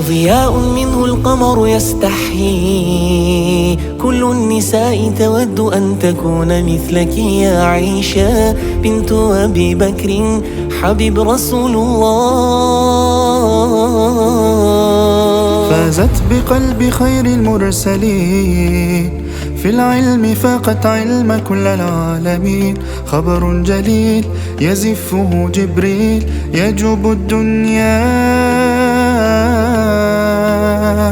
ضياء منه القمر يستحيي، كل النساء تود أن تكون مثلك يا عائشة بنت أبي بكر حبيب رسول الله. فازت بقلب خير المرسلين، في العلم فاقت علم كل العالمين. خبر جليل يزفه جبريل يجوب الدنيا.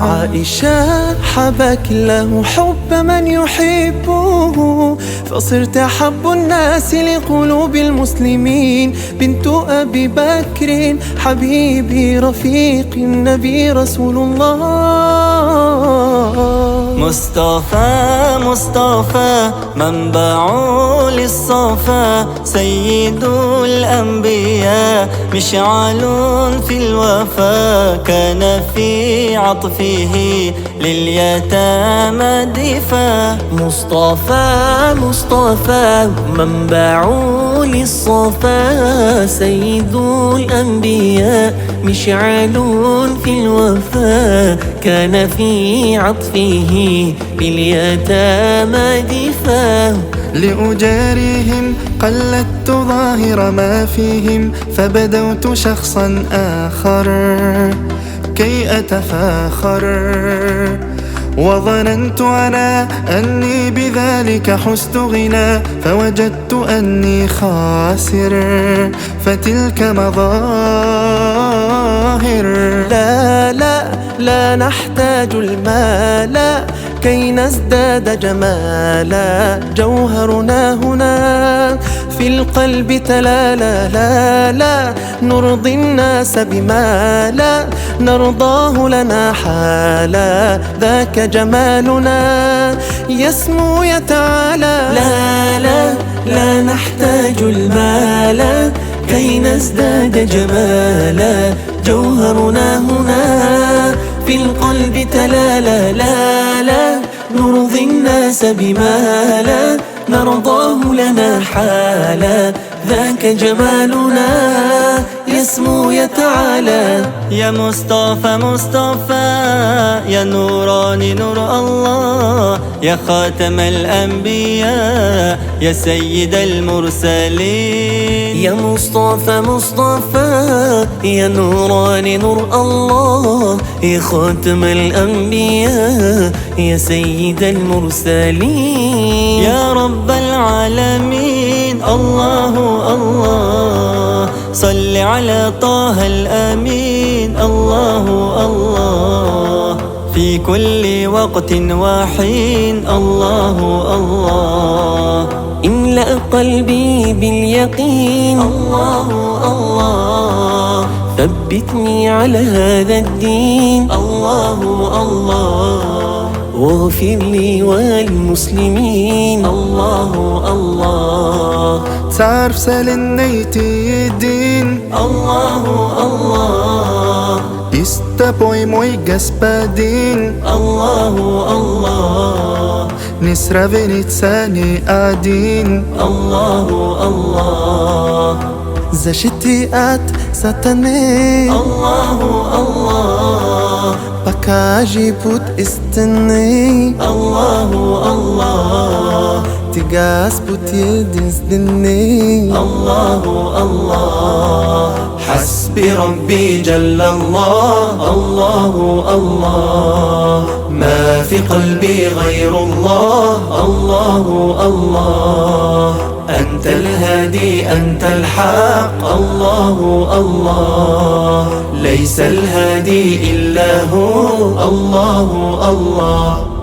عائشة حباك الله حب من يحبه، فصرت أحب الناس لقلوب المسلمين. بنت أبي بكر حبيبي رفيق النبي رسول الله. مصطفى مصطفى منبع للصفا، سيد الأنبياء مشعل في الوفا. كان في عطفه لليتامى دفا. مصطفى مصطفى منبع للصفا، سيد الأنبياء مشعل في الوفا. كان في عطفه باليتامى دفا. لأجاريهم قلدت ظاهر ما فيهم، فبدوت شخصا آخر كي أتفاخر. وظننت أنا أني بذلك حزت غنى، فوجدت أني خاسر، فتلك مظاهر. لا لا لا نحتاج المال كي نزداد جمالا. جوهرنا هنا في القلب تلالا. لا لا نرضي الناس بما لا نرضاه لنا حالا. ذاك جمالنا يسمو يتعالى. لا لا لا نحتاج المال كي نزداد جمالا. جوهرنا هنا في القلب تلالا. لا لا نرضي الناس بما لا نرضاه لنا حالا. ذاك جمالنا يسمو يتعالى. يا مصطفى مصطفى يا نوراني نور الله، يا خاتم الأنبياء يا سيد المرسلين. يا مصطفى مصطفى يا نوراني نور الله، يا خاتم الأنبياء يا سيد المرسلين. يا رب العالمين الله الله، صل على طه الأمين الله الله. في كل وقت وحين الله الله. املأ قلبي باليقين الله الله. ثبتني على هذا الدين الله الله. واغفر لي وللمسلمين الله الله. تعرف سالنيتي الدين الله الله. Istapoj moj gospodin الله الله. نسرة نتساني قاعدين الله الله. زشتيات ستني الله الله. بكاجي بوت استني الله الله. تقاس بوت يلدز دني الله الله. حسبي ربي جل الله الله الله. ما في قلبي غير الله الله الله. أنت الهادي أنت الحق الله الله. ليس الهادي إلا هو الله الله.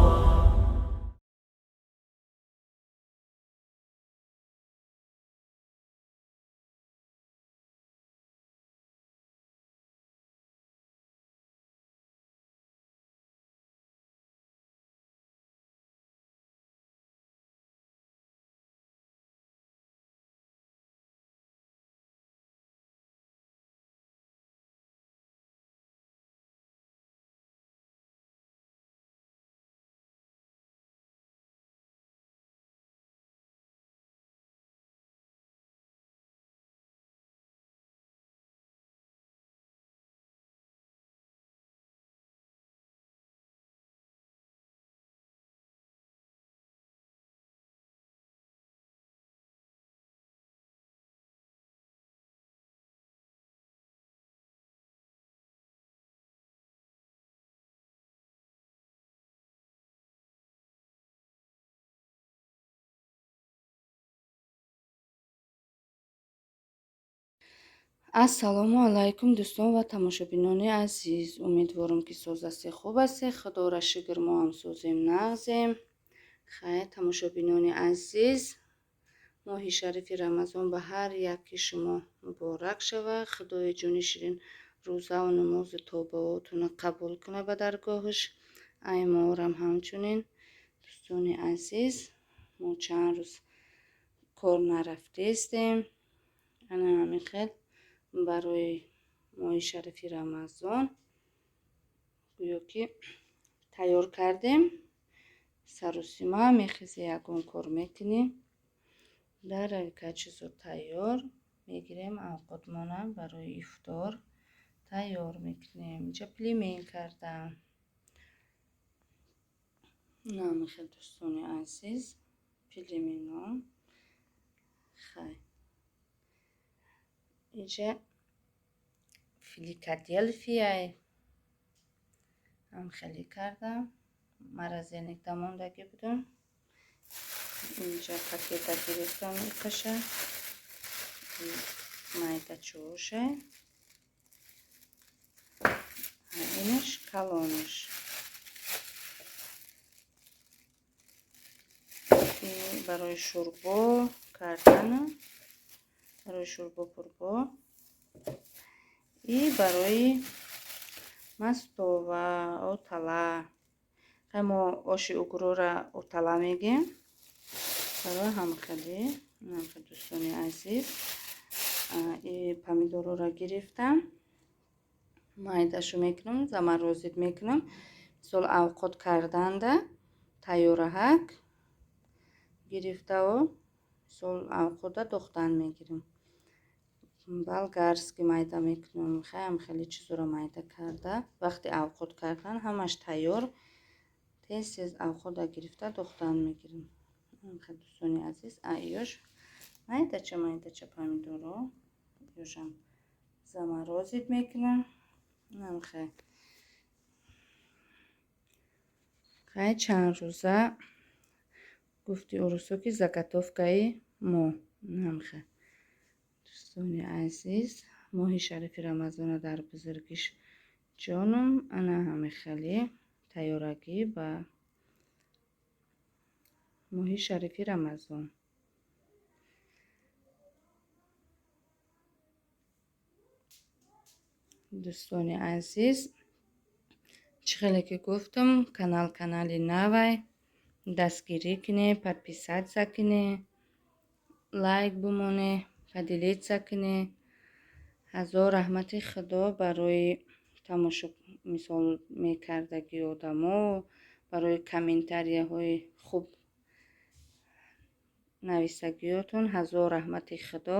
ассалому алайкум дӯстон ва тамошобинони азиз. Умедворам ки созасте хуб асте. Худора шукр мо ҳам созем нағзем. Хайр тамошобинони азиз, моҳи шарифи рамазон ба ҳар яки шумо муборак шавад. Худои ҷони ширин рӯзаву намози тобаотуна қабул кунад ба даргоҳаш. Ай моҳорам ҳамчунин. Дӯстони азиз, мо чанд рӯз кор нарафтестем. ана ҳамин хел барои моҳи шарифи рамазон гӯё ки тайёр кардем. Сарусима мехизе ягон кор мекунем. дар качизо тайёр мегирем. Авқотмона барои ифтор тайёр мекунем. инҷа пилимень кардам. ҳамин хел дӯстони азиз, пилименом хай. инҷа филикаделфияй ҳамхелӣ кардам. маразеник дамондагӣ будам. инҷа пакета гирифтам мекаша. майдачаошай. инаш калонаш. барои шӯрбо кардана. барои шӯрбо пурбо. и барои мастова отала. мо оши угрора отала мегем. барои ҳамхелӣ. дӯстони азиз, помидорро гирифтам. майдашу мекунам, замарозид мекунам. мисол авқот карданда тайёраҳак гирифтао мисол авқота дохтан мегирам. болгарский майда мекунам. хеле чизоро майда карда вақти авқот кардан ҳамаш тайёр. тез авқота гирифта дохтан мегирам. дӯстони азиз, айёш майдача помидорро ёшам замарозид мекунам. хай чанд рӯза гуфти урусо ки заготовкаи мо. дӯстони азиз, моҳи шарифи рамазона дар бузургиш ҷонум. ана ҳамихелӣ тайёрагӣ ба моҳи шарифи рамазон. дӯстони азиз, чӣ хеле ки гуфтам, канали навай дастгирӣ куне, подписатсия куне, лайк бумоне, поделитсия куне. ҳазор раҳмати худо барои тамошо мисол мекардагии одамо, барои комментарияҳои хуб нависагиотон. ҳазор раҳмати худо.